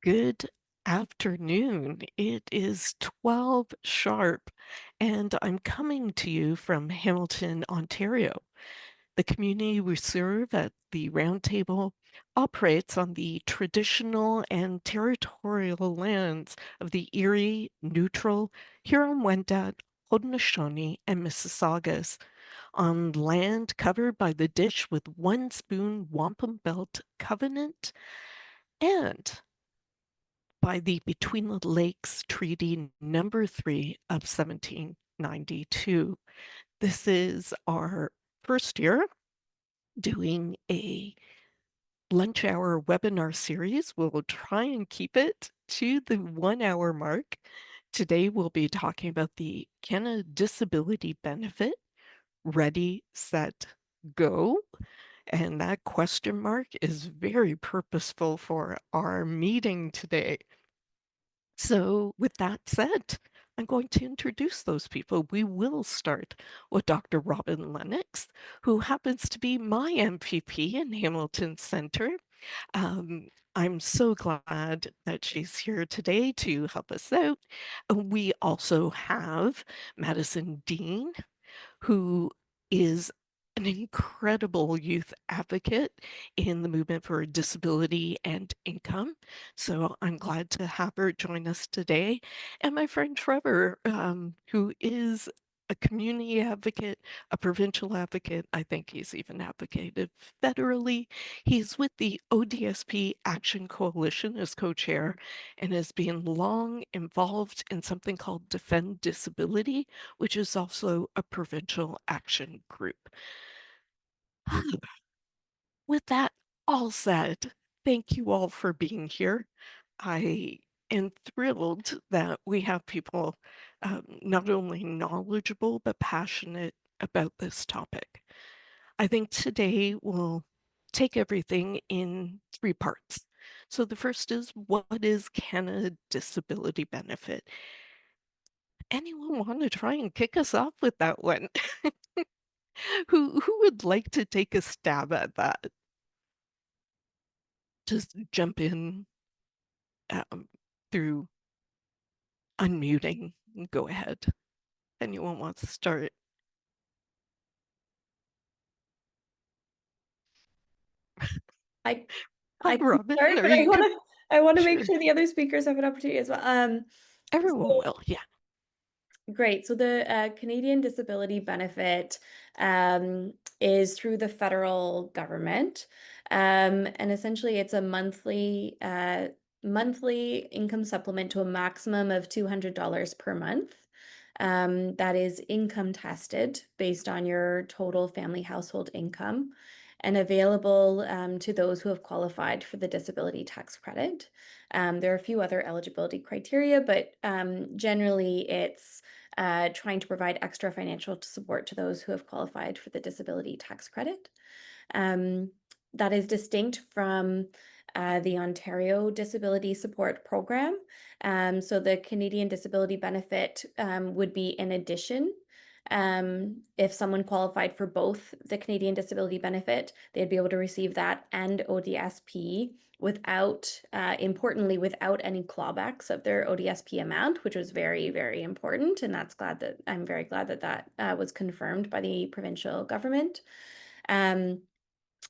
Good afternoon. It is 12 sharp, and I'm coming to you from Hamilton, Ontario. The community we serve at the Roundtable operates on the traditional and territorial lands of the Erie, Neutral, Huron-Wendat, Haudenosaunee, and Mississaugas, on land covered by the Dish with One Spoon Wampum Belt Covenant and by the Between the Lakes Treaty Number 3 of 1792. This is our first year doing a lunch hour webinar series. We'll try and keep it to the 1 hour mark. Today we'll be talking about the Canada Disability Benefit. Ready, set, go. And that question mark is very purposeful for our meeting today. So with that said, I'm going to introduce those people. We will start with Dr. Robin Lennox, who happens to be my MPP in Hamilton Centre. Um, I'm so glad that she's here today to help us out. We also have Madison Dean, who is an incredible youth advocate in the movement for disability and income. So I'm glad to have her join us today. And my friend Trevor, who is a community advocate, a provincial advocate. I think he's even advocated federally. He's with the ODSP Action Coalition as co-chair and has been long involved in something called Defend Disability, which is also a provincial action group. With that all said, thank you all for being here. I am thrilled that we have people not only knowledgeable but passionate about this topic. I think today we'll take everything in three parts. So the first is, what is Canada Disability Benefit? Anyone want to try and kick us off with that one? Who would like to take a stab at that? Just jump in um, through unmuting. Go ahead. Anyone wants to start? I Hi, I can Robin. start, Are but I you wanna I wanna make sure? sure the other speakers have an opportunity as well. Everyone So will. Yeah. great. So the Canadian Disability Benefit is through the federal government, and essentially it's a monthly income supplement to a maximum of $200 per month. That is income tested based on your total family household income and available to those who have qualified for the disability tax credit. There are a few other eligibility criteria, but generally it's trying to provide extra financial support to those who have qualified for the disability tax credit. Um, that is distinct from the Ontario Disability Support Program. So the Canadian Disability Benefit would be in addition. If someone qualified for both the Canadian Disability Benefit, they'd be able to receive that and ODSP without, importantly, without any clawbacks of their ODSP amount, which was very, very important. And I'm very glad that that was confirmed by the provincial government. Um,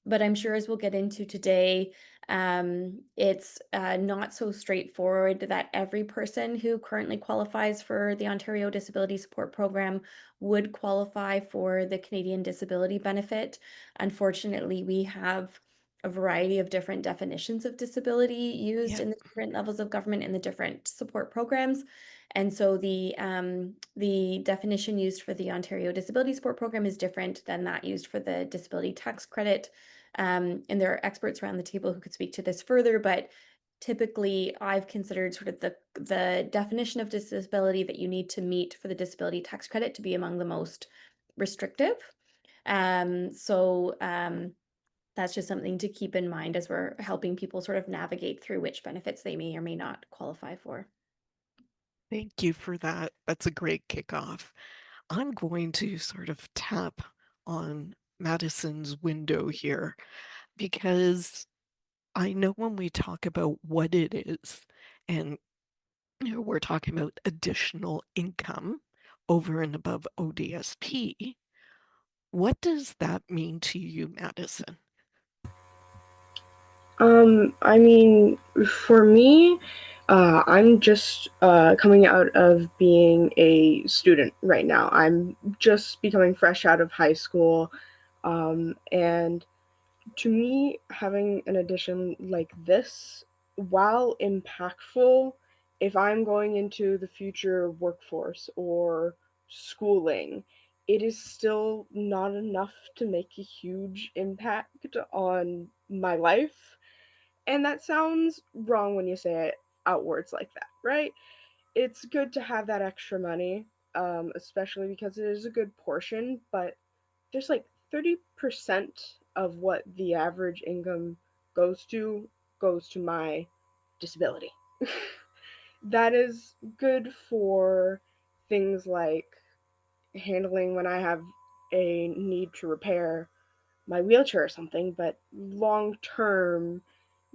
but I'm sure as we'll get into today, it's not so straightforward that every person who currently qualifies for the Ontario Disability Support Program would qualify for the Canadian Disability Benefit. Unfortunately, we have a variety of different definitions of disability used Yeah. in the different levels of government in the different support programs. And so the definition used for the Ontario Disability Support Program is different than that used for the disability tax credit. And there are experts around the table who could speak to this further, but typically I've considered sort of the definition of disability that you need to meet for the disability tax credit to be among the most restrictive. That's just something to keep in mind as we're helping people sort of navigate through which benefits they may or may not qualify for. Thank you for that. That's a great kickoff. I'm going to sort of tap on Madison's window here because I know when we talk about what it is, and we're talking about additional income over and above ODSP. What does that mean to you, Madison? I mean, for me, I'm just coming out of being a student right now. I'm just becoming fresh out of high school. And to me, having an addition like this, while impactful, if I'm going into the future workforce or schooling, it is still not enough to make a huge impact on my life. And that sounds wrong when you say it outwards like that, right? It's good to have that extra money, especially because it is a good portion, but there's like 30% of what the average income goes to goes to my disability. That is good for things like handling when I have a need to repair my wheelchair or something, but long term,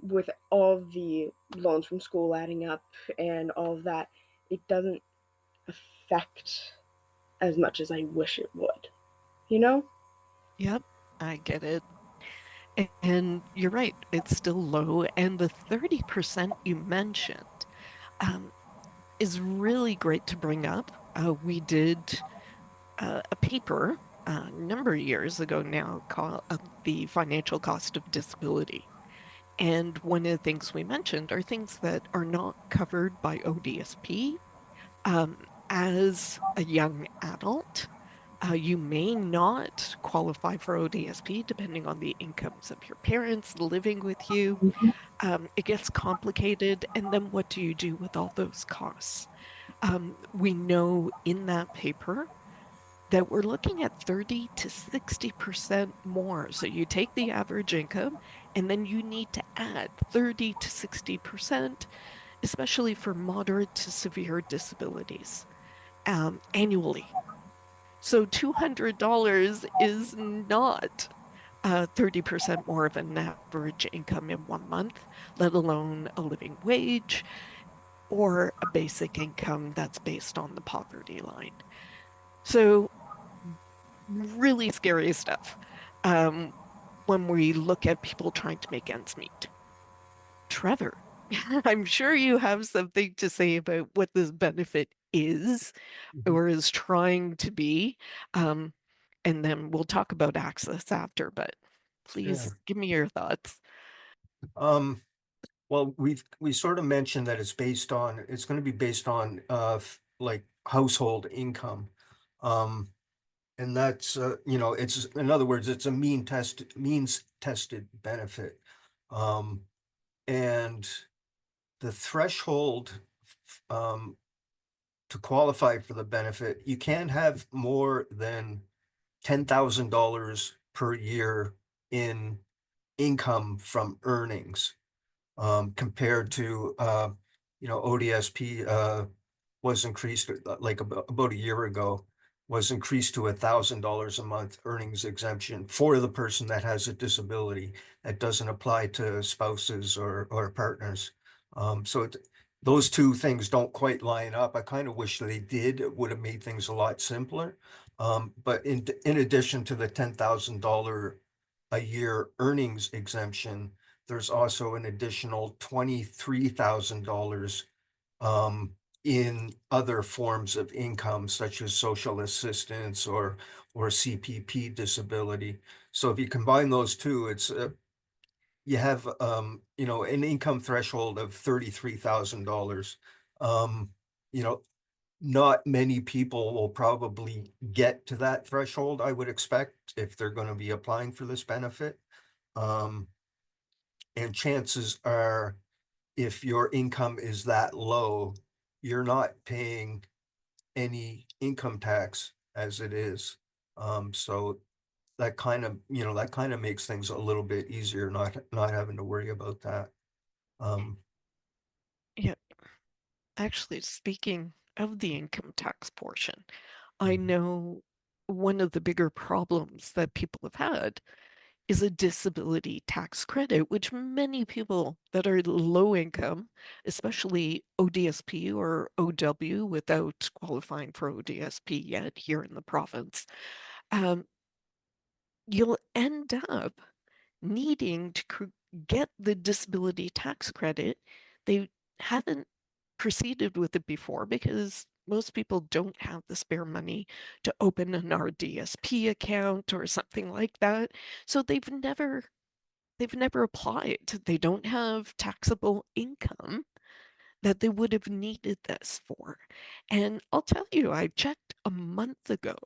with all the loans from school adding up and all of that, it doesn't affect as much as I wish it would, you know? Yep, I get it. And you're right, it's still low. And the 30% you mentioned um, is really great to bring up. We did a paper a number of years ago now called The Financial Cost of Disability. And one of the things we mentioned are things that are not covered by ODSP. As a young adult, you may not qualify for ODSP depending on the incomes of your parents living with you. It gets complicated. And then what do you do with all those costs? We know in that paper that we're looking at 30 to 60% more. So you take the average income and then you need to add 30 to 60%, especially for moderate to severe disabilities, annually. So $200 is not 30% more of an average income in 1 month, let alone a living wage or a basic income that's based on the poverty line. So really scary stuff um, when we look at people trying to make ends meet. Trevor, I'm sure you have something to say about what this benefit is Mhm. or is trying to be. Um, and then we'll talk about access after, but please Sure. give me your thoughts. Um, well, we sort of mentioned that it's going to be based on like household income. Um, and that's it's in other words, it's a means tested benefit. Um, and the threshold um to qualify for the benefit, you can't have more than $10,000 per year in income from earnings. Compared to ODSP was increased like about a year ago, was increased to $1,000 a month earnings exemption for the person that has a disability. That doesn't apply to spouses or partners. So those two things don't quite line up. I kind of wish they did. It would have made things a lot simpler. But in addition to the $10,000 a year earnings exemption, there's also an additional $23,000 um, in other forms of income, such as social assistance or CPP disability. So if you combine those two, it's you have an income threshold of $33,000. Um, you know, not many people will probably get to that threshold, I would expect, if they're going to be applying for this benefit. Um, and chances are, if your income is that low, you're not paying any income tax as it is. So that kind of makes things a little bit easier, not having to worry about that. Um, Yeah, actually, speaking of the income tax portion, I mhm, know one of the bigger problems that people have had is a disability tax credit, which many people that are low income, especially ODSP or OW without qualifying for ODSP yet here in the province, um, you'll end up needing to get the disability tax credit. They haven't proceeded with it before because most people don't have the spare money to open an RDSP account or something like that. So they've never applied. They don't have taxable income that they would have needed this for. And I'll tell you, I checked a month ago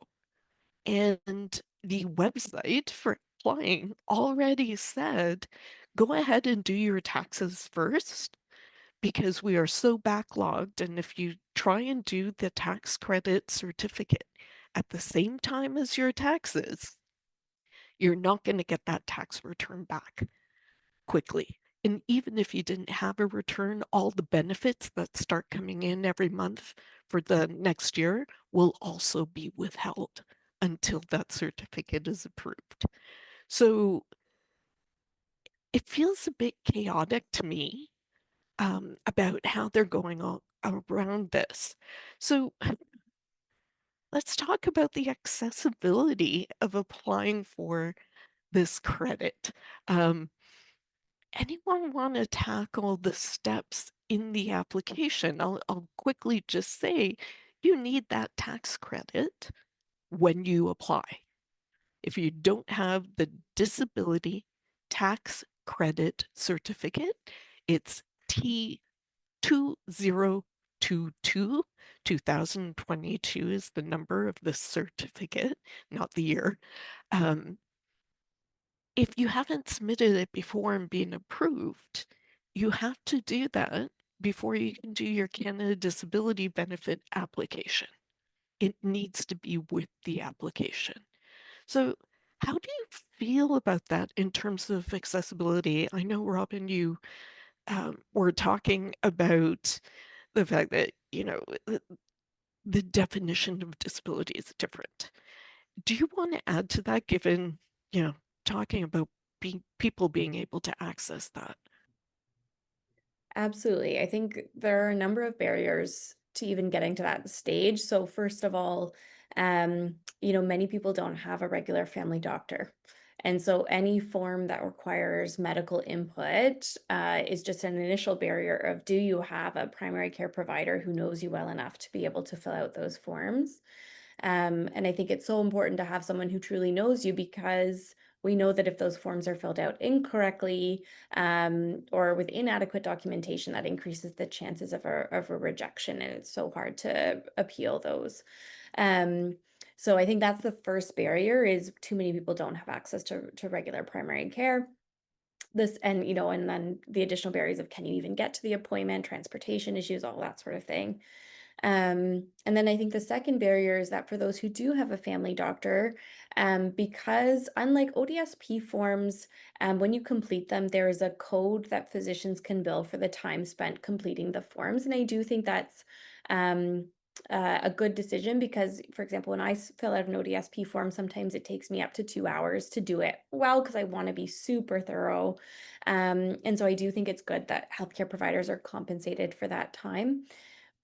and the website for applying already said, go ahead and do your taxes first because we are so backlogged. And if you try and do the tax credit certificate at the same time as your taxes, you're not going to get that tax return back quickly. And even if you didn't have a return, all the benefits that start coming in every month for the next year will also be withheld until that certificate is approved. So it feels a bit chaotic to me about how they're going all around this. So let's talk about the accessibility of applying for this credit. Um, Anyone want to tackle the steps in the application? I'll quickly just say you need that tax credit when you apply. If you don't have the disability tax credit certificate, it's T2022. 2022 is the number of the certificate, not the year. If you haven't submitted it before and been approved, you have to do that before you can do your Canada Disability Benefit application. It needs to be with the application. So how do you feel about that in terms of accessibility? I know, Robin, you were talking about the fact that, the definition of disability is different. Do you want to add to that, given, talking about people being able to access that? Absolutely. I think there are a number of barriers to even getting to that stage. So first of all, many people don't have a regular family doctor. And so any form that requires medical input is just an initial barrier of, do you have a primary care provider who knows you well enough to be able to fill out those forms? And I think it's so important to have someone who truly knows you, because we know that if those forms are filled out incorrectly or with inadequate documentation, that increases the chances of a rejection, and it's so hard to appeal those. So I think that's the first barrier, is too many people don't have access to regular primary care. And then the additional barriers of, can you even get to the appointment, transportation issues, all that sort of thing. And then I think the second barrier is that for those who do have a family doctor, because unlike ODSP forms, when you complete them, there is a code that physicians can bill for the time spent completing the forms. And I do think that's a good decision, because, for example, when I fill out an ODSP form, sometimes it takes me up to 2 hours to do it well, because I want to be super thorough. And so I do think it's good that healthcare providers are compensated for that time.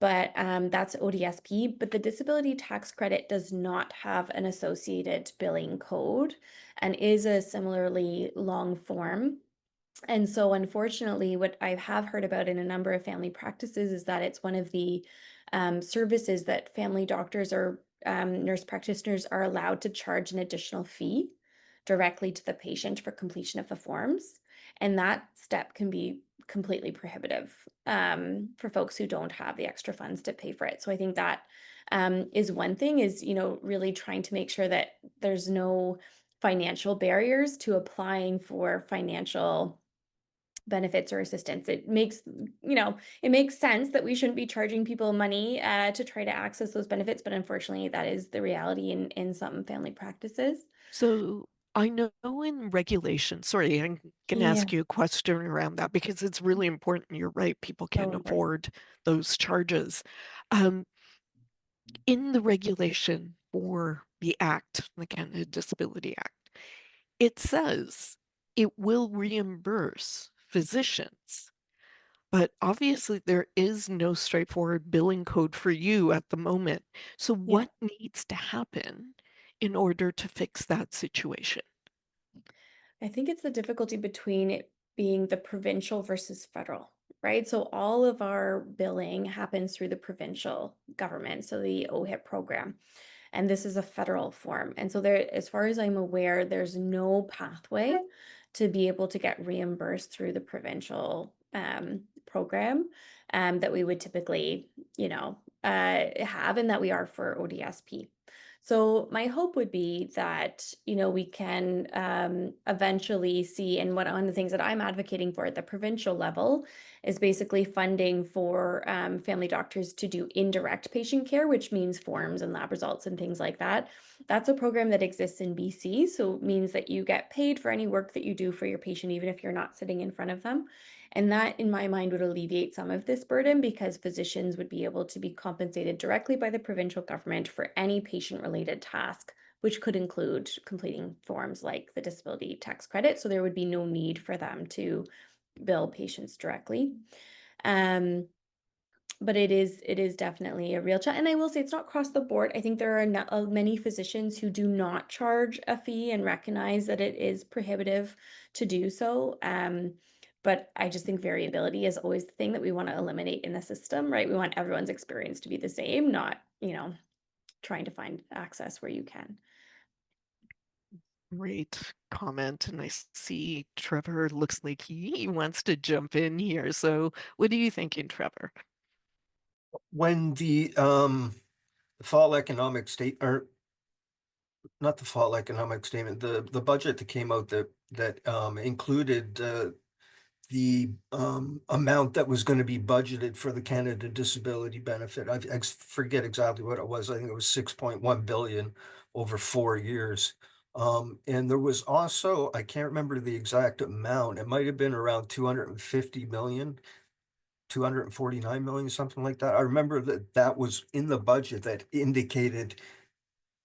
But that's ODSP. But the disability tax credit does not have an associated billing code and is a similarly long form. And so, unfortunately, what I have heard about in a number of family practices is that it's one of the services that family doctors or nurse practitioners are allowed to charge an additional fee directly to the patient for completion of the forms. And that step can be completely prohibitive for folks who don't have the extra funds to pay for it. So I think that is one thing, is, really trying to make sure that there's no financial barriers to applying for financial benefits or assistance. It makes sense that we shouldn't be charging people money to try to access those benefits, but unfortunately, that is the reality in some family practices. So I know in regulation, sorry, I'm going to Yeah, ask you a question around that because it's really important. You're right, people can't totally. afford those charges. Um, in the regulation for the Act, the Canada Disability Act, It says it will reimburse physicians, but obviously there is no straightforward billing code for you at the moment. So Yeah. what needs to happen in order to fix that situation? I think it's the difficulty between it being the provincial versus federal, right? So all of our billing happens through the provincial government, so the OHIP program. And this is a federal form. And so there, as far as I'm aware, there's no pathway to be able to get reimbursed through the provincial program that we would typically, have and that we are for ODSP. So my hope would be that, we can eventually see, and one of the things that I'm advocating for at the provincial level is basically funding for family doctors to do indirect patient care, which means forms and lab results and things like that. That's a program that exists in BC, so it means that you get paid for any work that you do for your patient, even if you're not sitting in front of them. And that, in my mind, would alleviate some of this burden because physicians would be able to be compensated directly by the provincial government for any patient-related task, which could include completing forms like the disability tax credit. So there would be no need for them to bill patients directly. But it is definitely a real challenge. And I will say it's not across the board. I think there are many physicians who do not charge a fee and recognize that it is prohibitive to do so. But I just think variability is always the thing that we want to eliminate in the system, right? We want everyone's experience to be the same, not, trying to find access where you can. Great comment. And I see Trevor looks like he wants to jump in here. So what are you thinking, Trevor? When the fall economic state, or not the fall economic statement, the budget that came out that included the amount that was going to be budgeted for the Canada Disability Benefit. I forget exactly what it was. I think it was 6.1 billion over 4 years. And there was also, I can't remember the exact amount. It might have been around 250 million, 249 million, something like that. I remember that was in the budget that indicated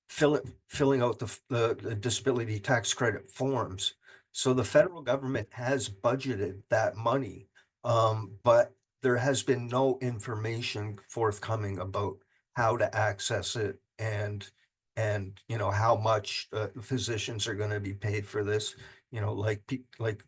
filling out the disability tax credit forms. So the federal government has budgeted that money, but there has been no information forthcoming about how to access it and how much physicians are going to be paid for this. Like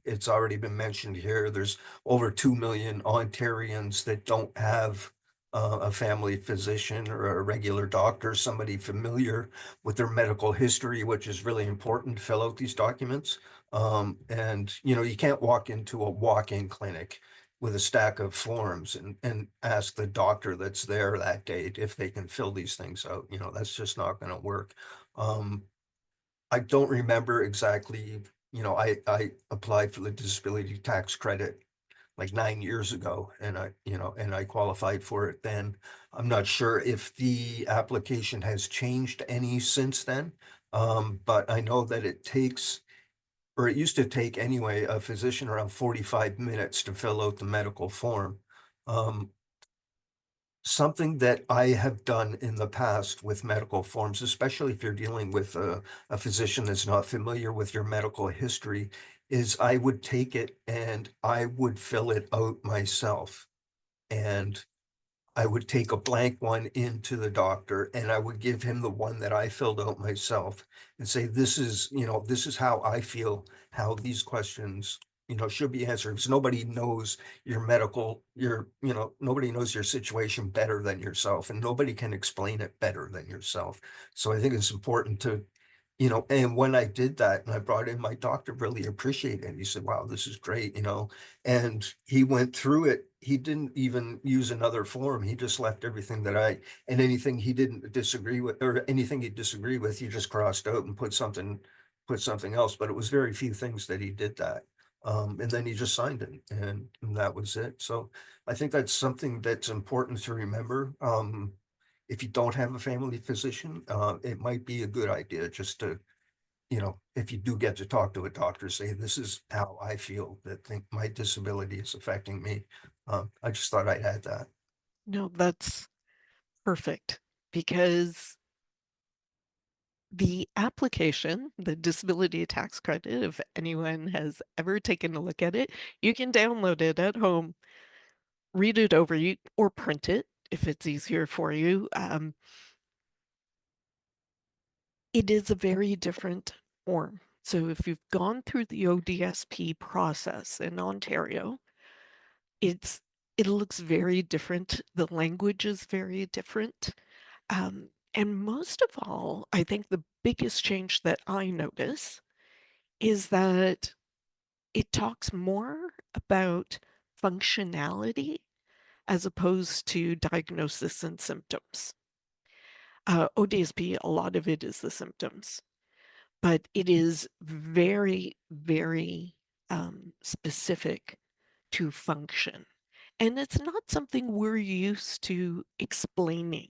it's already been mentioned here, there's over 2 million Ontarians that don't have a family physician or a regular doctor, somebody familiar with their medical history, which is really important to fill out these documents. And you can't walk into a walk-in clinic with a stack of forms and ask the doctor that's there that day if they can fill these things out. That's just not going to work. I don't remember exactly, I applied for the disability tax credit like 9 years ago, and I qualified for it then. I'm not sure if the application has changed any since then. But I know that it takes, or it used to take anyway, a physician around 45 minutes to fill out the medical form. Something that I have done in the past with medical forms, especially if you're dealing with a physician that's not familiar with your medical history, is I would take it and I would fill it out myself. And I would take a blank one into the doctor and I would give him the one that I filled out myself and say, this is how I feel, how these questions, should be answered. Because nobody knows nobody knows your situation better than yourself, and nobody can explain it better than yourself. So I think it's important to, and when I did that and I brought in, my doctor really appreciated it. He said, wow, this is great, and he went through it. He didn't even use another form. He just left everything and anything he didn't disagree with, or anything he disagreed with, he just crossed out and put something else. But it was very few things that he did that. And then he just signed it and that was it. So I think that's something that's important to remember. If you don't have a family physician, it might be a good idea just to, if you do get to talk to a doctor, say, this is how I feel, that think my disability is affecting me. I just thought I'd add that. No, that's perfect because The application, the disability tax credit, if anyone has ever taken a look at it, you can download it at home, read it over, or print it if it's easier for you. It is a very different form. So if you've gone through the ODSP process in Ontario, it looks very different. The language is very different. And most of all, I think the biggest change that I notice is that it talks more about functionality as opposed to diagnosis and symptoms. ODSP, a lot of it is the symptoms, but it is very, very specific to function. And it's not something we're used to explaining.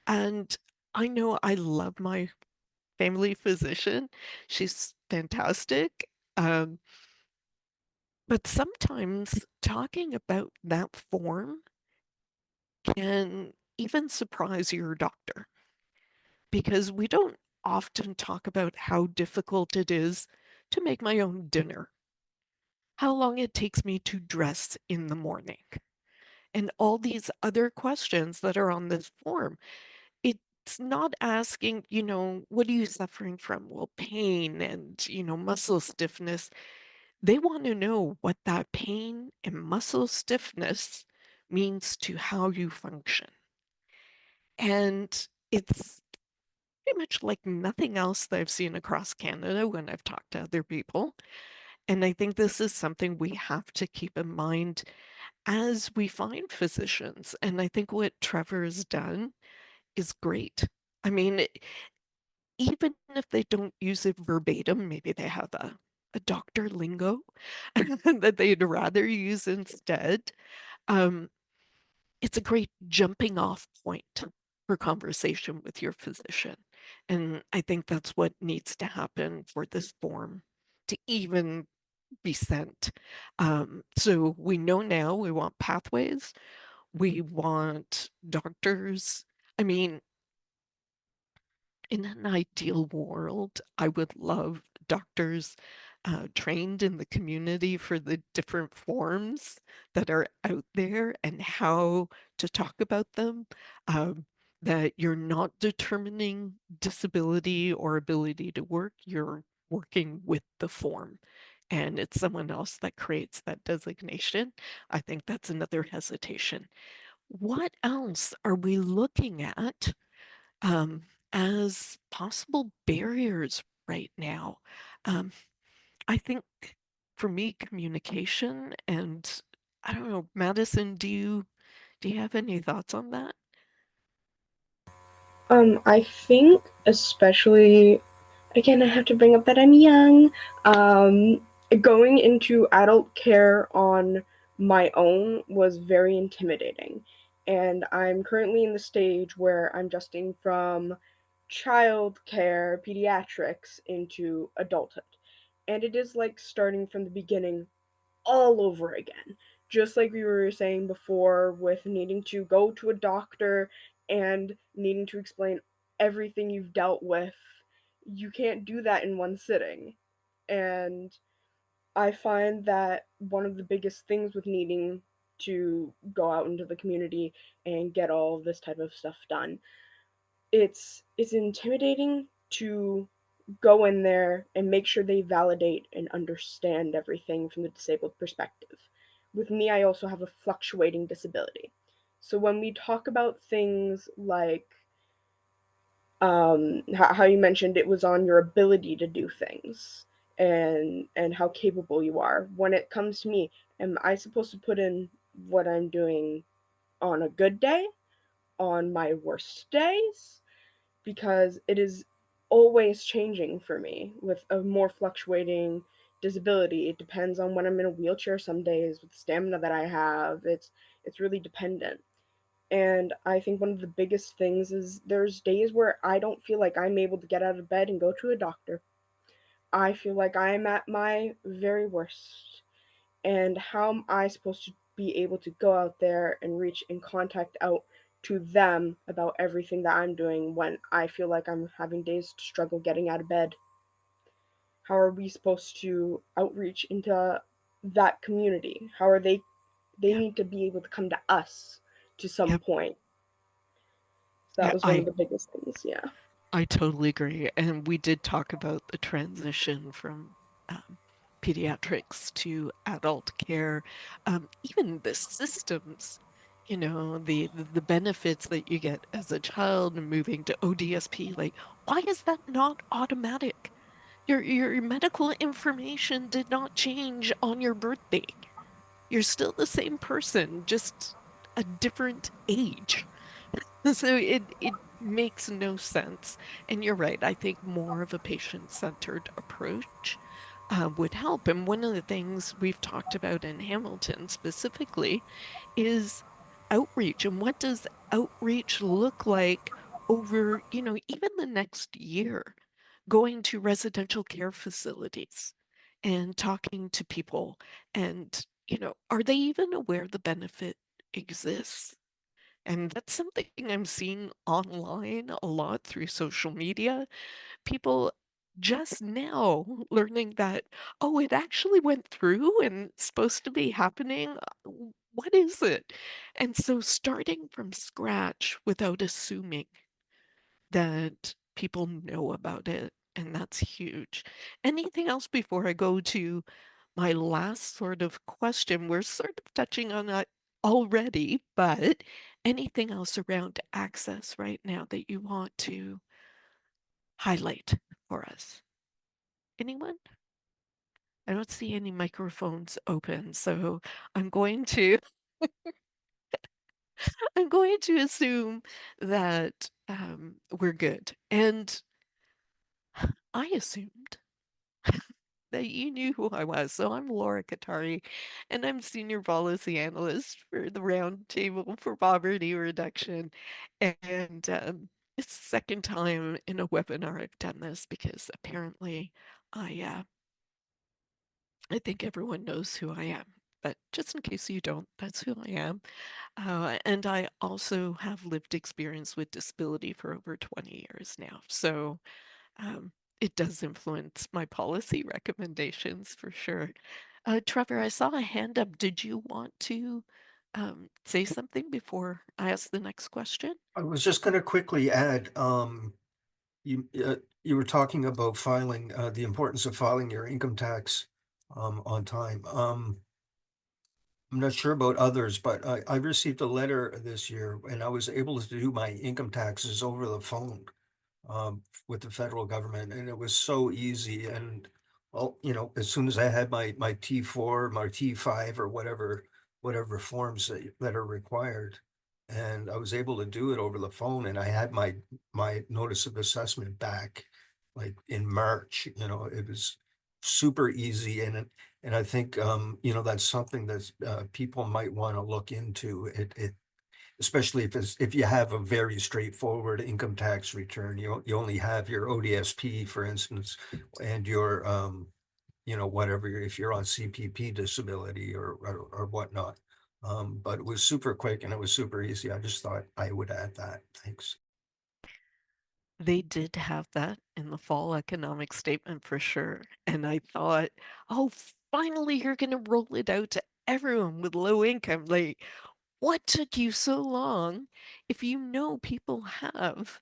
And I know I love my family physician. She's fantastic. Um, but sometimes talking about that form can even surprise your doctor because we don't often talk about how difficult it is to make my own dinner, how long it takes me to dress in the morning, and all these other questions that are on this form. It's not asking, what are you suffering from? Well, pain and, muscle stiffness. They want to know what that pain and muscle stiffness means to how you function. And it's pretty much like nothing else that I've seen across Canada when I've talked to other people. And I think this is something we have to keep in mind as we find physicians. And I think what Trevor has done is great. I mean, even if they don't use it verbatim, maybe they have a doctor lingo that they'd rather use instead. Um, it's a great jumping off point for conversation with your physician. And I think that's what needs to happen for this form to even be sent. So we know now we want pathways, we want doctors. I mean, in an ideal world, I would love doctors trained in the community for the different forms that are out there and how to talk about them. Um, that you're not determining disability or ability to work, you're working with the form. And it's someone else that creates that designation. I think that's another hesitation. What else are we looking at um, as possible barriers right now? Um, I think for me, communication and I don't know, Madison, do you have any thoughts on that? I think especially, again, I have to bring up that I'm young. Um, Going into adult care on my own was very intimidating. And I'm currently in the stage where I'm adjusting from child care, pediatrics into adulthood. And it is like starting from the beginning all over again. Just like we were saying before, with needing to go to a doctor and needing to explain everything you've dealt with, you can't do that in one sitting. And I find that one of the biggest things with needing to go out into the community and get all of this type of stuff done, it's intimidating to go in there and make sure they validate and understand everything from the disabled perspective. With me, I also have a fluctuating disability. So when we talk about things like how you mentioned it was on your ability to do things and how capable you are, when it comes to me, am I supposed to put in what I'm doing on a good day, on my worst days? Because it is always changing for me with a more fluctuating disability. It depends on when I'm in a wheelchair some days with the stamina that I have. It's really dependent. And I think one of the biggest things is there's days where I don't feel like I'm able to get out of bed and go to a doctor. I feel like I'm at my very worst. And how am I supposed to be able to go out there and reach and contact out to them about everything that I'm doing when I feel like I'm having days to struggle getting out of bed? How are we supposed to outreach into that community? How are they Yeah. need to be able to come to us to some Yep. point. So that Yeah. was one of the biggest things, yeah. I totally agree. And we did talk about the transition from pediatrics to adult care, even the systems, the benefits that you get as a child and moving to ODSP. Like, why is that not automatic? Your medical information did not change on your birthday. You're still the same person, just a different age. So it makes no sense. And you're right. I think more of a patient-centered approach would help. And one of the things we've talked about in Hamilton specifically is outreach. And what does outreach look like over, even the next year, going to residential care facilities and talking to people and, are they even aware the benefit exists? And that's something I'm seeing online a lot through social media. People just now learning that, oh, it actually went through and it's supposed to be happening. What is it? And so starting from scratch without assuming that people know about it, and that's huge. Anything else before I go to my last sort of question? We're sort of touching on that already, but anything else around access right now that you want to highlight for us? Anyone? I don't see any microphones open, so I'm going to I'm going to assume that we're good. And I assumed that you knew who I was. So I'm Laura Katari, and I'm Senior Policy Analyst for the Roundtable for Poverty Reduction. And it's the second time in a webinar I've done this because apparently I I think everyone knows who I am. But just in case you don't, that's who I am. And I also have lived experience with disability for over 20 years now. So um, it does influence my policy recommendations for sure. Trevor, I saw a hand up. Did you want to say something before I ask the next question? I was just going to quickly add, you you were talking about filing, the importance of filing your income tax on time. I'm not sure about others, but I received a letter this year and I was able to do my income taxes over the phone with the federal government, and it was so easy. And well, as soon as I had my T4, my T5, or whatever forms that are required, and I was able to do it over the phone, and I had my notice of assessment back like in March. It was super easy, and I think that's something that people might want to look into. It especially if you have a very straightforward income tax return. You only have your ODSP, for instance, and your whatever, if you're on CPP disability or whatnot. But it was super quick and it was super easy. I just thought I would add that. Thanks. They did have that in the fall economic statement for sure. And I thought, oh, finally, you're going to roll it out to everyone with low income. Like, what took you so long if you know people have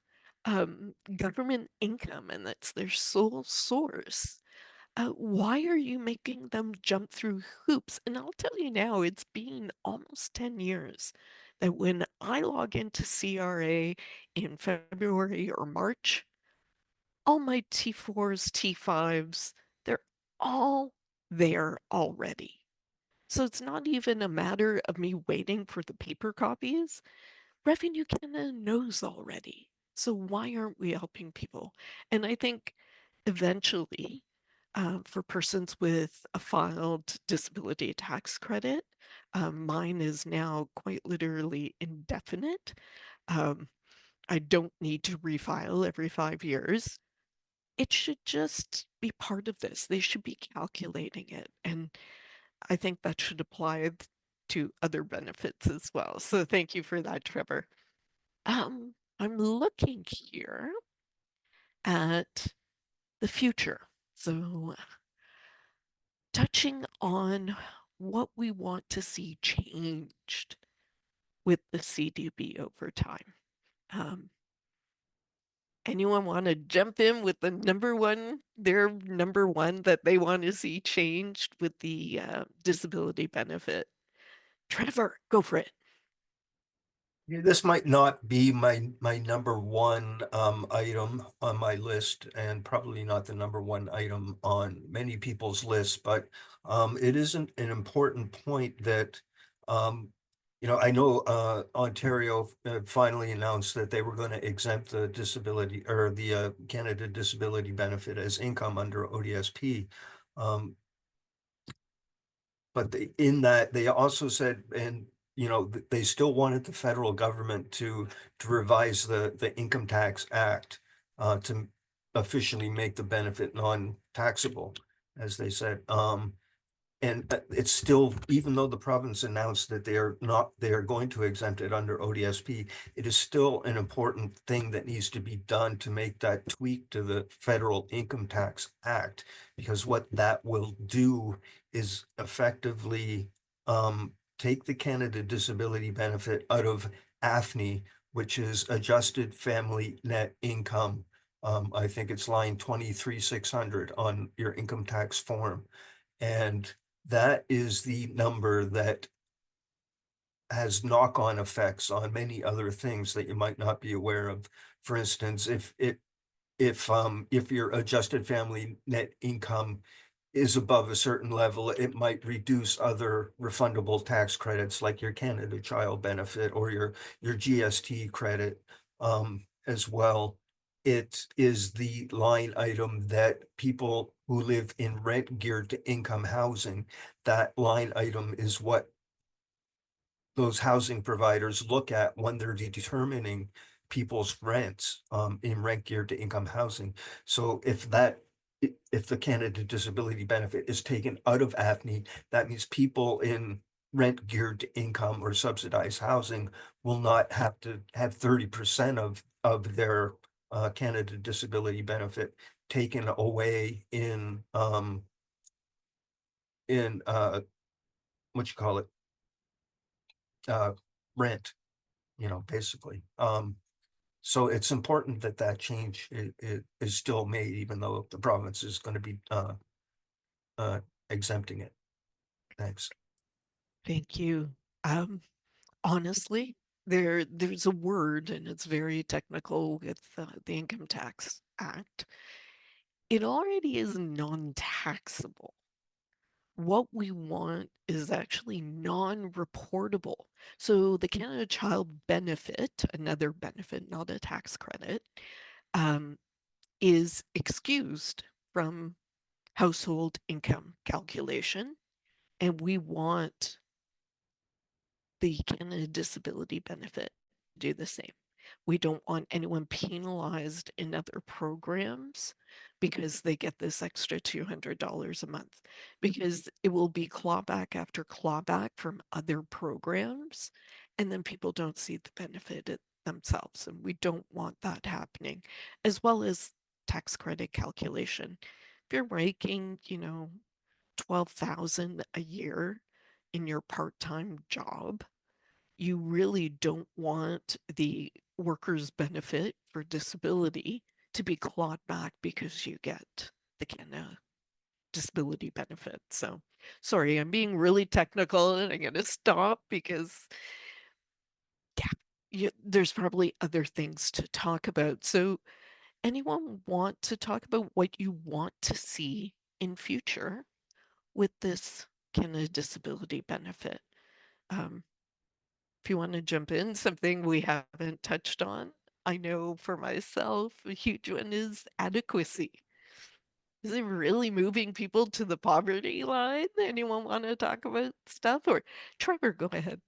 government income and that's their sole source? Why are you making them jump through hoops? And I'll tell you now, it's been almost 10 years that when I log into CRA in February or March, all my T4s, T5s, they're all there already. So it's not even a matter of me waiting for the paper copies. Revenue Canada knows already. So why aren't we helping people? And I think eventually, for persons with a filed disability tax credit, mine is now quite literally indefinite. Um, I don't need to refile every 5 years. It should just be part of this. They should be calculating it. And I think that should apply to other benefits as well. So thank you for that, Trevor. I'm looking here at the future. So, touching on what we want to see changed with the CDB over time. Um, Anyone want to jump in with their number one that they want to see changed with the disability benefit? Trevor, go for it. Yeah, this might not be my number one item on my list, and probably not the number one item on many people's lists, but it isn't an important point that I know Ontario finally announced that they were going to exempt the disability or the Canada Disability Benefit as income under ODSP. But in that, they also said, and they still wanted the federal government to revise the Income Tax Act to officially make the benefit non-taxable, as they said. And it's still, even though the province announced that they are going to exempt it under ODSP, it is still an important thing that needs to be done to make that tweak to the Federal Income Tax Act, because what that will do is effectively take the Canada Disability Benefit out of AFNI, which is Adjusted Family Net Income. I think it's line 23,600 on your income tax form. And that is the number that has knock-on effects on many other things that you might not be aware of. For instance, if your adjusted family net income is above a certain level, it might reduce other refundable tax credits like your Canada Child Benefit or your GST credit as well. It is the line item that people who live in rent geared to income housing, that line item is what those housing providers look at when they're determining people's rents in rent geared to income housing. So if the Canada Disability Benefit is taken out of AFNI, that means people in rent geared to income or subsidized housing will not have to have 30% of their Canada Disability Benefit taken away in what you call it, rent, basically. So it's important that that change is still made, even though the province is going to be exempting it. Thanks. Thank you. Honestly, there's a word and it's very technical with the Income Tax Act. It already is non-taxable. What we want is actually non-reportable. So the Canada Child Benefit, another benefit, not a tax credit, is excused from household income calculation. And we want the Canada Disability Benefit to do the same. We don't want anyone penalized in other programs because they get this extra $200 a month, because it will be clawback after clawback from other programs, and then people don't see the benefit themselves. And we don't want that happening, as well as tax credit calculation. If you're making, 12,000 a year in your part-time job, you really don't want the workers' benefit for disability to be clawed back because you get the Canada Disability Benefit. So, sorry, I'm being really technical and I'm going to stop because, there's probably other things to talk about. So, anyone want to talk about what you want to see in future with this Canada Disability Benefit? If you want to jump in, something we haven't touched on. I know for myself, a huge one is adequacy. Is it really moving people to the poverty line? Anyone want to talk about stuff? Or Trevor, go ahead.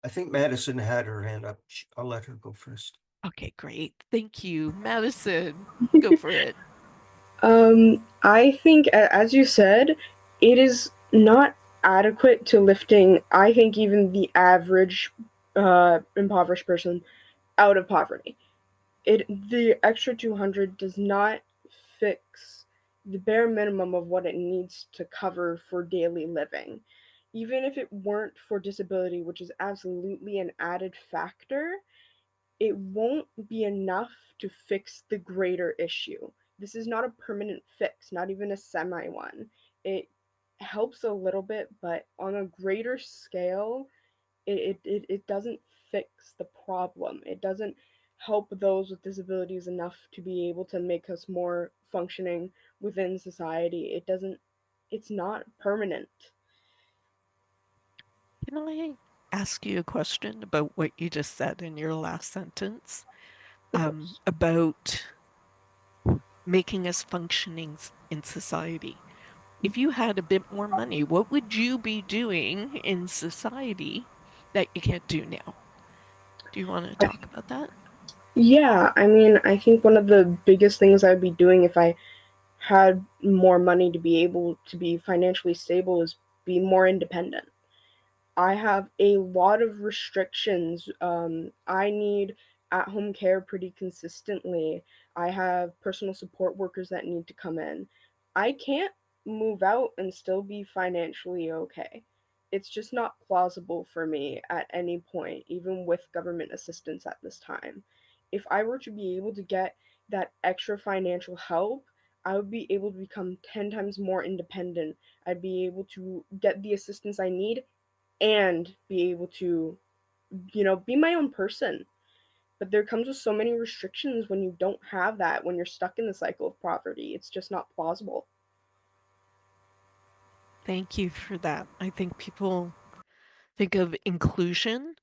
I think Madison had her hand up. I'll let her go first. Okay, great. Thank you. Madison, go for it. I think, as you said, it is not adequate to lifting, I think, even the average impoverished person out of poverty. The extra 200 does not fix the bare minimum of what it needs to cover for daily living. Even if it weren't for disability, which is absolutely an added factor, it won't be enough to fix the greater issue. This is not a permanent fix, not even a semi one. It helps a little bit, but on a greater scale, it doesn't fix the problem. It doesn't help those with disabilities enough to be able to make us more functioning within society. It's not permanent. Can I ask you a question about what you just said in your last sentence? Of course. About making us functioning in society. If you had a bit more money, what would you be doing in society that you can't do now? Do you want to talk about that? Yeah, I mean, I think one of the biggest things I'd be doing if I had more money to be able to be financially stable is be more independent. I have a lot of restrictions. I need at home care pretty consistently. I have personal support workers that need to come in. I can't move out and still be financially okay. It's just not plausible for me at any point, even with government assistance at this time. If I were to be able to get that extra financial help, I would be able to become 10 times more independent. I'd be able to get the assistance I need and be able to, be my own person. But there comes with so many restrictions when you don't have that, when you're stuck in the cycle of poverty. It's just not plausible. Thank you for that. I think people think of inclusion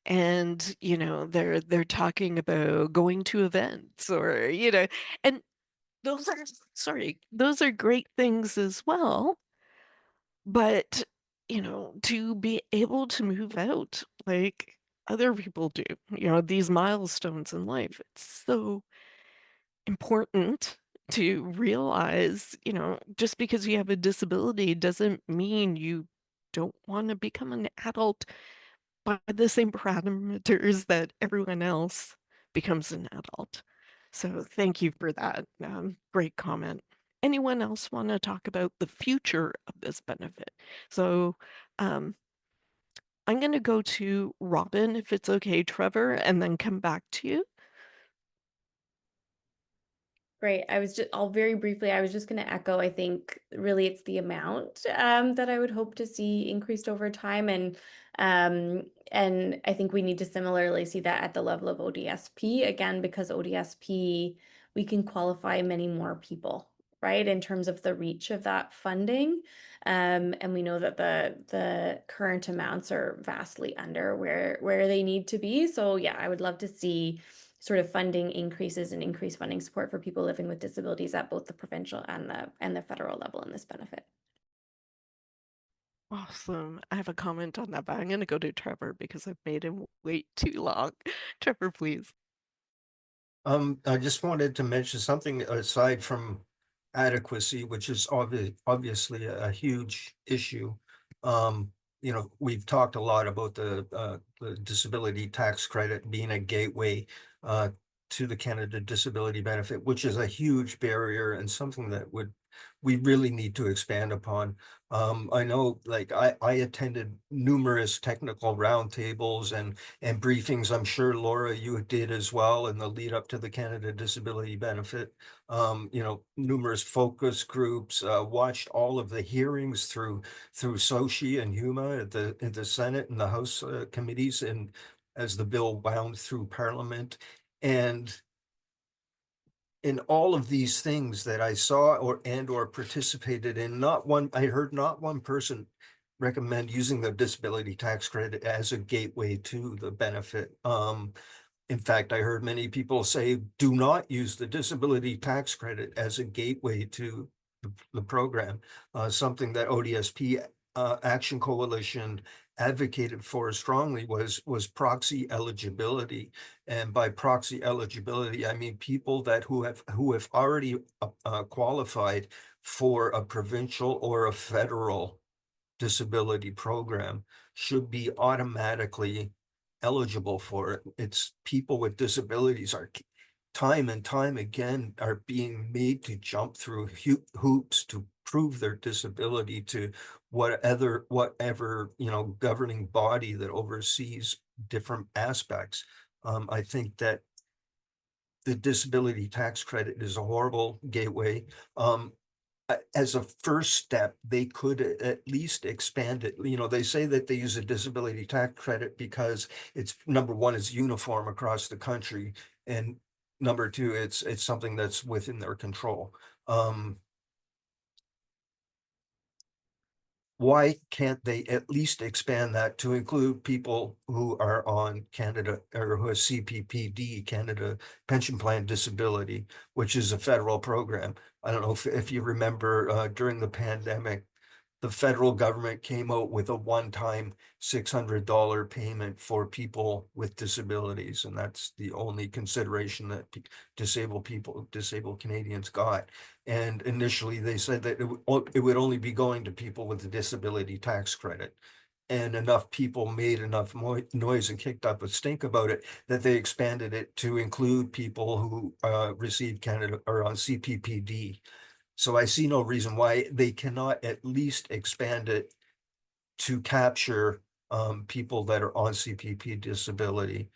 and, they're talking about going to events or, and those are, sorry, those are great things as well. But, to be able to move out like other people do, these milestones in life, it's so important to realize, just because you have a disability doesn't mean you don't want to become an adult by the same parameters that everyone else becomes an adult. So thank you for that. Great comment. Anyone else want to talk about the future of this benefit? So um, I'm going to go to Robin, if it's okay, Trevor, and then come back to you. Great. I'll very briefly, I was just going to echo, I think really it's the amount that I would hope to see increased over time. And I think we need to similarly see that at the level of ODSP, again, because ODSP, we can qualify many more people, right, in terms of the reach of that funding. And we know that the current amounts are vastly under where they need to be. So yeah, I would love to see sort of funding increases and increased funding support for people living with disabilities at both the provincial and the federal level in this benefit. Awesome. I have a comment on that, but I'm going to go to Trevor because I've made him wait too long. Trevor, please. I just wanted to mention something aside from adequacy, which is obviously a huge issue. We've talked a lot about the disability tax credit being a gateway to the Canada Disability Benefit, which is a huge barrier and something that we really need to expand upon. I know, like I attended numerous technical roundtables and briefings. I'm sure Laura, you did as well in the lead up to the Canada Disability Benefit. Numerous focus groups, watched all of the hearings through Sochi and Huma at the Senate and the House committees, and as the bill wound through Parliament. And in all of these things that I saw or participated in, I heard not one person recommend using the disability tax credit as a gateway to the benefit. In fact, I heard many people say, do not use the disability tax credit as a gateway to the program, something that ODSP Action Coalition advocated for strongly was proxy eligibility. And by proxy eligibility, I mean people who have already qualified for a provincial or a federal disability program should be automatically eligible for it. It's people with disabilities are time and time again are being made to jump through hoops to prove their disability to whatever, governing body that oversees different aspects. I think that the disability tax credit is a horrible gateway. As a first step, they could at least expand it. They say that they use a disability tax credit because it's number one, it's uniform across the country, and number two, it's something that's within their control. Why can't they at least expand that to include people who are on Canada or who have CPPD, Canada Pension Plan Disability, which is a federal program? I don't know if you remember during the pandemic, the federal government came out with a one-time $600 payment for people with disabilities, and that's the only consideration that disabled Canadians got. And initially, they said that it would only be going to people with the disability tax credit. And enough people made enough noise and kicked up a stink about it that they expanded it to include people who receive Canada or on CPPD. So I see no reason why they cannot at least expand it to capture people that are on CPP disability.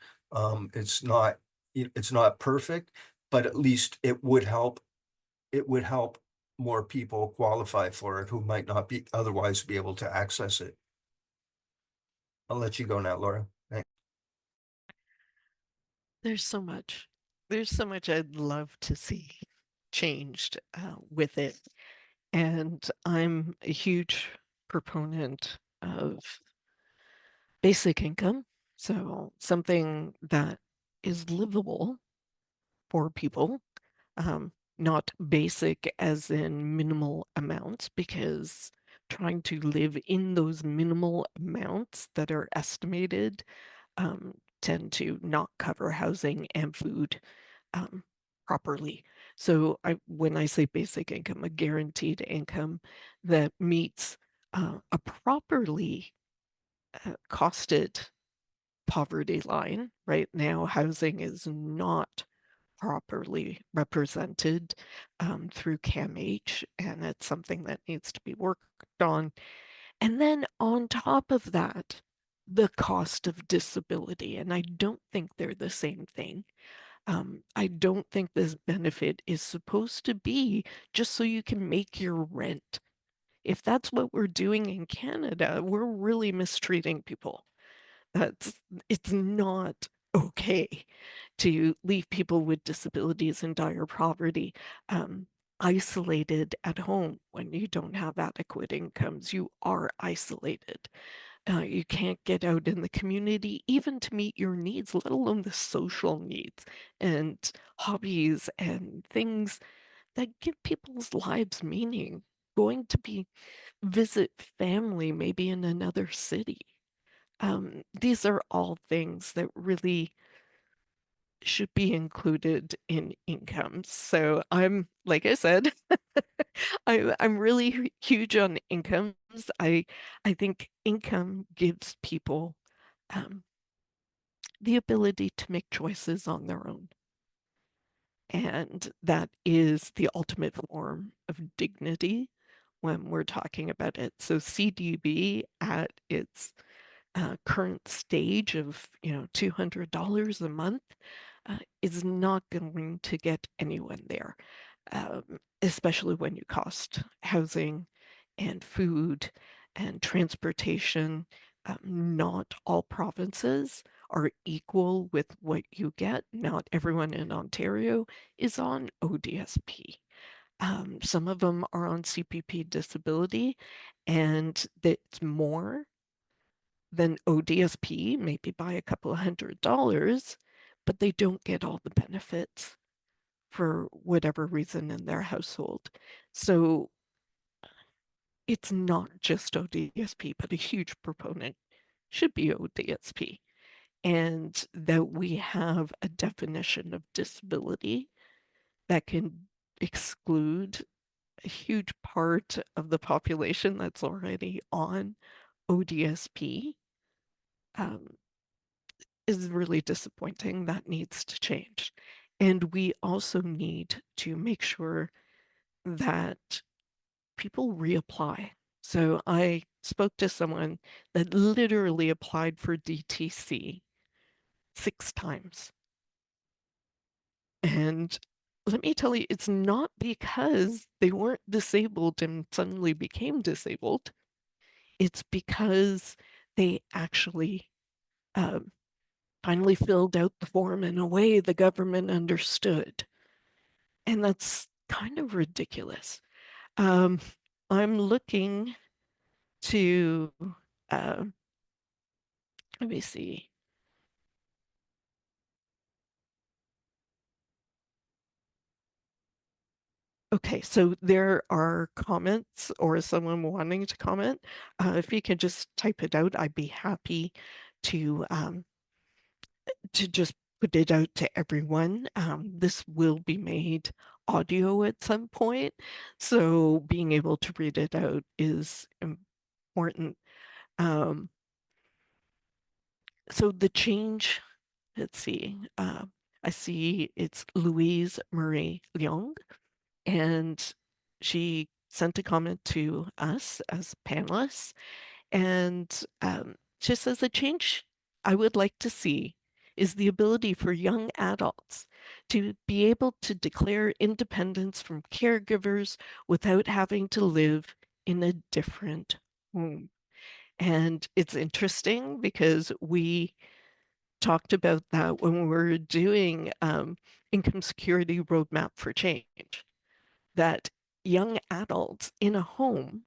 It's not perfect, but at least it would help. It would help more people qualify for it who might not be otherwise be able to access it. I'll let you go now, Laura. Thanks. There's so much. There's so much I'd love to see changed with it. And I'm a huge proponent of basic income. So something that is livable for people, not basic as in minimal amounts, because trying to live in those minimal amounts that are estimated tend to not cover housing and food properly. So when I say basic income, a guaranteed income that meets a properly costed poverty line. Right now, housing is not properly represented through CAMH, and it's something that needs to be worked on. And then on top of that, the cost of disability, and I don't think they're the same thing. I don't think this benefit is supposed to be just so you can make your rent. If that's what we're doing in Canada, we're really mistreating people. That's it's not okay to leave people with disabilities in dire poverty, isolated at home when you don't have adequate incomes. You are isolated. You can't get out in the community even to meet your needs, let alone the social needs and hobbies and things that give people's lives meaning. Going to be visit family, maybe in another city. These are all things that really should be included in incomes. So like I said, I'm really huge on incomes. I think income gives people the ability to make choices on their own. And that is the ultimate form of dignity when we're talking about it. So CDB at its current stage of $200 a month is not going to get anyone there, especially when you cost housing and food and transportation. Not all provinces are equal with what you get. Not everyone in Ontario is on ODSP. Some of them are on CPP disability, and it's more than ODSP, maybe by a couple of $100, but they don't get all the benefits for whatever reason in their household. So it's not just ODSP, but a huge proponent should be ODSP. And that we have a definition of disability that can exclude a huge part of the population that's already on ODSP um, is really disappointing. That needs to change. And we also need to make sure that people reapply. So I spoke to someone that literally applied for DTC 6 times. And let me tell you, it's not because they weren't disabled and suddenly became disabled. It's because they actually um, finally filled out the form in a way the government understood. And that's kind of ridiculous. Um, I'm looking to, uh, let me see. Okay, so there are comments or someone wanting to comment. If you can just type it out, I'd be happy to just put it out to everyone. This will be made audio at some point, so being able to read it out is important. So the change, let's see, I see it's Louise Marie Leong, and she sent a comment to us as panelists, and she says the change I would like to see is the ability for young adults to be able to declare independence from caregivers without having to live in a different home. And it's interesting because we talked about that when we were doing income security roadmap for change, that young adults in a home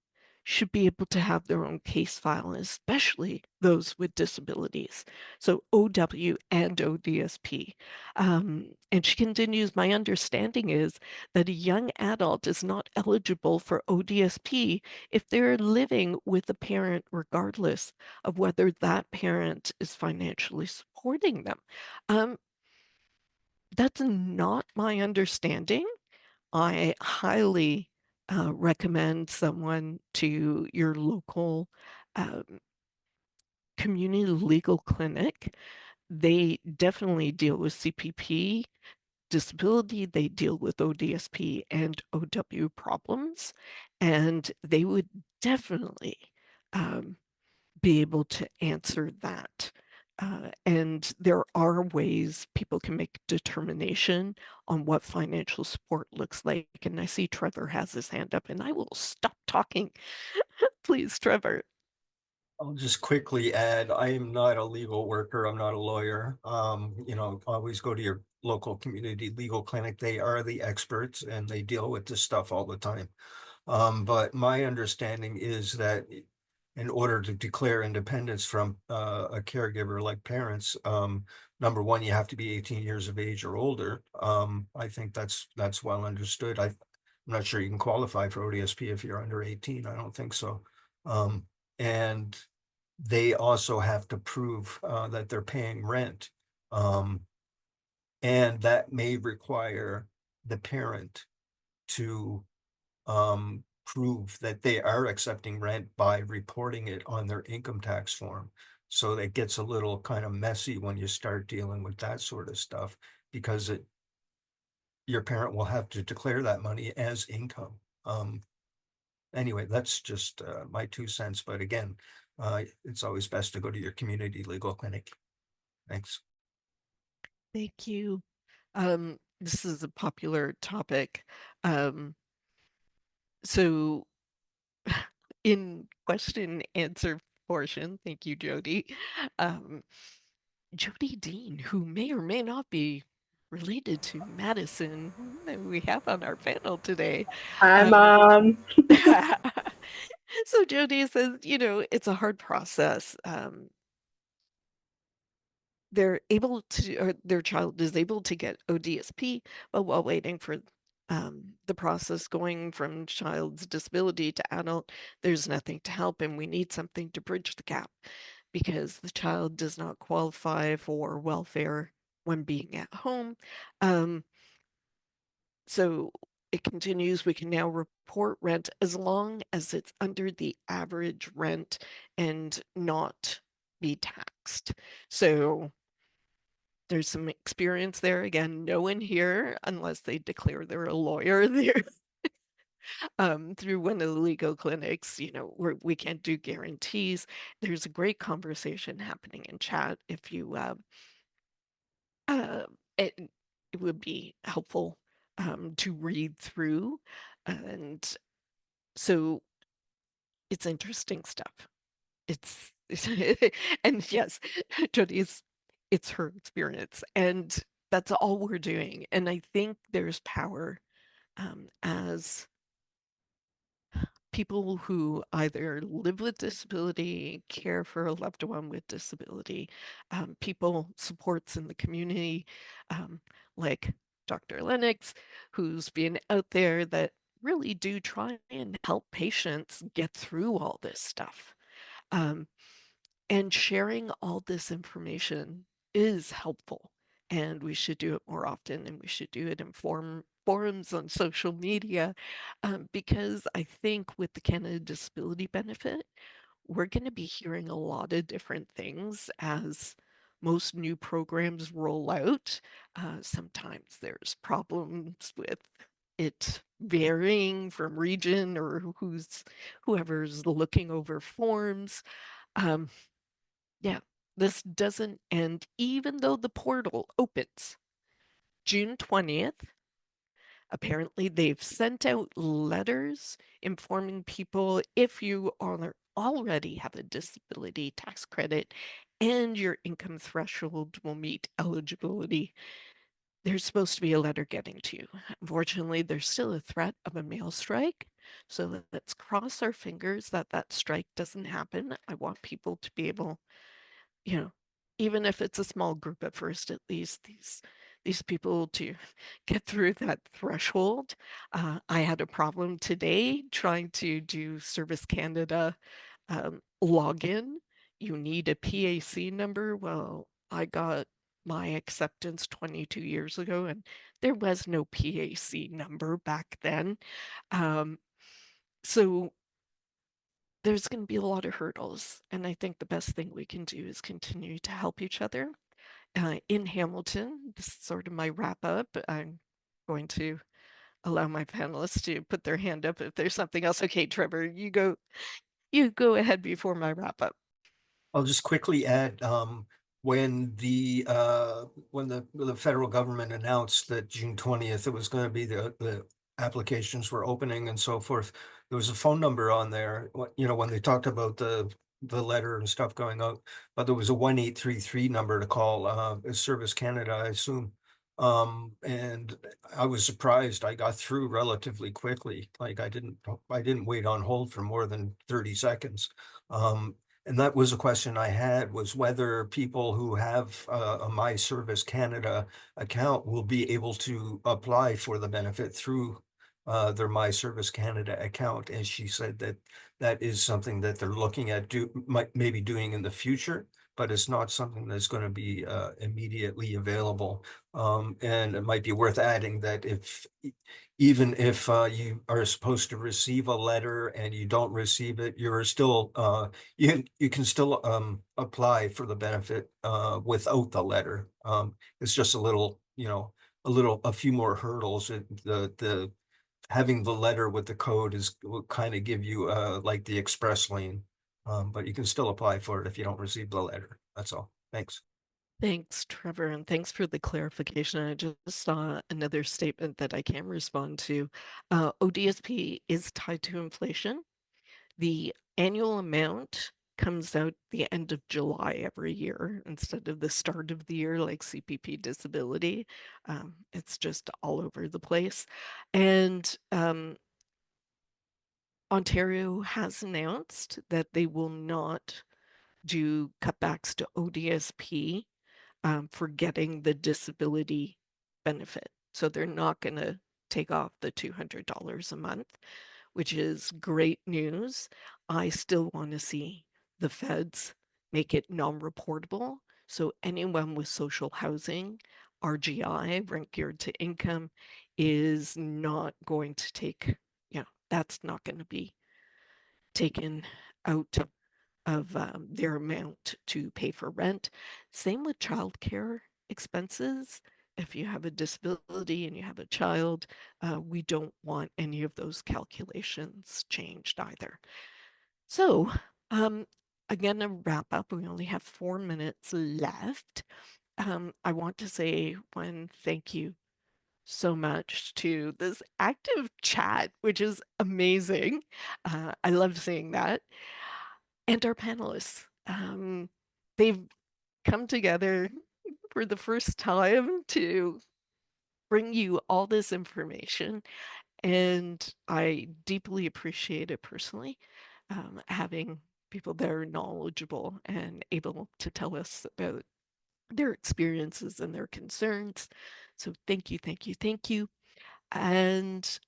should be able to have their own case file, especially those with disabilities. So OW and ODSP. And she continues, my understanding is that a young adult is not eligible for ODSP if they're living with a parent, regardless of whether that parent is financially supporting them. Um, that's not my understanding. I highly recommend someone to your local um, community legal clinic. They definitely deal with CPP, disability, they deal with ODSP and OW problems, and they would definitely um, be able to answer that. And there are ways people can make determination on what financial support looks like. And I see Trevor has his hand up, and I will stop talking. Please, Trevor. I'll just quickly add, I am not a legal worker. I'm not a lawyer. Always go to your local community legal clinic. They are the experts and they deal with this stuff all the time. But my understanding is that in order to declare independence from a caregiver like parents, number one, you have to be 18 years of age or older. I think that's well understood. I'm not sure you can qualify for ODSP if you're under 18. I don't think so. And they also have to prove that they're paying rent. And that may require the parent to prove that they are accepting rent by reporting it on their income tax form. So it gets a little kind of messy when you start dealing with that sort of stuff because your parent will have to declare that money as income. Anyway, that's just my 2 cents. But again, it's always best to go to your community legal clinic. Thanks. Thank you. This is a popular topic. So in question answer portion, thank you, Jody. Jody Dean, who may or may not be related to Madison, that we have on our panel today. Hi, Um, Mom. so Jody says, it's a hard process. They're able to, or their child is able to get ODSP, but while waiting for the process going from child's disability to adult, there's nothing to help, and we need something to bridge the gap because the child does not qualify for welfare when being at home. So it continues, we can now report rent as long as it's under the average rent and not be taxed. So there's some experience there. Again, no one here, unless they declare they're a lawyer, there through one of the legal clinics, we can't do guarantees. There's a great conversation happening in chat. If you, uh, it, it would be helpful to read through, and so it's interesting stuff. It's and yes, Jody's it's her experience, and that's all we're doing. And I think there's power as people who either live with disability, care for a loved one with disability, people supports in the community, um, like Dr. Lennox, who's been out there that really do try and help patients get through all this stuff. Um, and sharing all this information is helpful, and we should do it more often, and we should do it in forums on social media, because I think with the Canada Disability Benefit, we're going to be hearing a lot of different things as most new programs roll out. Sometimes there's problems with it varying from region or whoever's looking over forms. Um, yeah, this doesn't end even though the portal opens June 20th. Apparently, they've sent out letters informing people if you already have a disability tax credit and your income threshold will meet eligibility. There's supposed to be a letter getting to you. Unfortunately, there's still a threat of a mail strike. So let's cross our fingers that that strike doesn't happen. I want people to be able, you know, even if it's a small group at first, at least these people to get through that threshold. I had a problem today trying to do Service Canada login. You need a PAC number. Well, I got my acceptance 22 years ago, and there was no PAC number back then. So there's going to be a lot of hurdles. And I think the best thing we can do is continue to help each other. In Hamilton, this is sort of my wrap up. I'm going to allow my panelists to put their hand up if there's something else. Okay, Trevor, you go ahead before my wrap up. I'll just quickly add, when the federal government announced that June 20th, it was going to be the applications were opening and so forth, there was a phone number on there, when they talked about the letter and stuff going out, but there was a 1-833 number to call, Service Canada, I assume. And I was surprised I got through relatively quickly. Like I didn't wait on hold for more than 30 seconds. And that was a question I had, was whether people who have a My Service Canada account will be able to apply for the benefit through their My Service Canada account. And she said that that is something that they're looking at maybe doing in the future, but it's not something that's going to be immediately available. And it might be worth adding that even if you are supposed to receive a letter and you don't receive it, you're still you can still apply for the benefit without the letter. It's just a few more hurdles. The having the letter with the code will kind of give you like the express lane, but you can still apply for it if you don't receive the letter. That's all. Thanks. Thanks, Trevor, and thanks for the clarification. I just saw another statement that I can respond to. ODSP is tied to inflation. The annual amount comes out the end of July every year instead of the start of the year like CPP disability. It's just all over the place. And Ontario has announced that they will not do cutbacks to ODSP for getting the disability benefit. So they're not going to take off the $200 a month, which is great news. I still want to see the feds make it non-reportable. So anyone with social housing, RGI, rent geared to income, is not going to take, that's not going to be taken out of their amount to pay for rent. Same with childcare expenses. If you have a disability and you have a child, we don't want any of those calculations changed either. So I'm going to wrap up. We only have 4 minutes left. I want to say one thank you so much to this active chat, which is amazing. I love seeing that. And our panelists. They've come together for the first time to bring you all this information, and I deeply appreciate it personally, having people that are knowledgeable and able to tell us about their experiences and their concerns. So thank you, thank you, thank you. And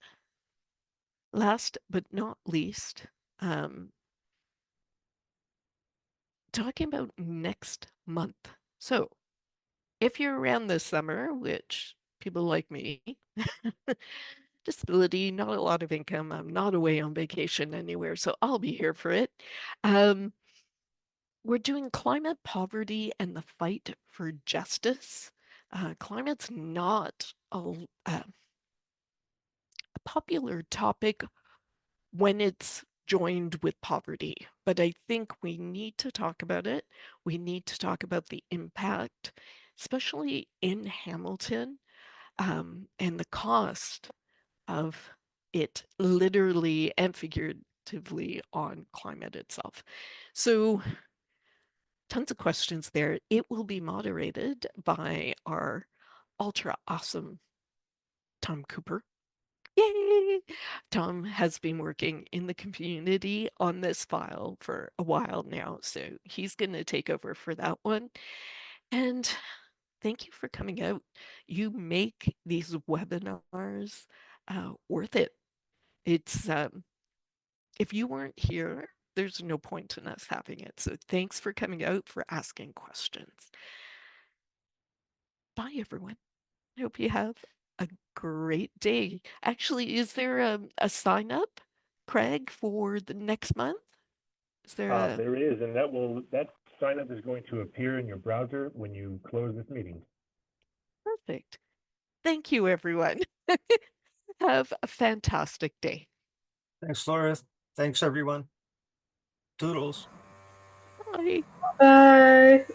last but not least, talking about next month. So if you're around this summer, which people like me, disability, not a lot of income, I'm not away on vacation anywhere, so I'll be here for it. We're doing climate poverty and the fight for justice. Climate's not a popular topic when it's joined with poverty, but I think we need to talk about it. We need to talk about the impact, especially in Hamilton, and the cost of it literally and figuratively on climate itself. So tons of questions there. It will be moderated by our ultra awesome Tom Cooper. Yay! Tom has been working in the community on this file for a while now, so he's going to take over for that one. And thank you for coming out. You make these webinars worth it. It's if you weren't here, there's no point in us having it. So thanks for coming out, for asking questions. Bye, everyone. I hope you have a great day. Actually, is there a sign up, Craig, for the next month? Is there a There is, and that sign up is going to appear in your browser when you close this meeting. perfect? Thank you, everyone. Have a fantastic day. Thanks, Laura. Thanks, everyone. Toodles. Bye. Bye.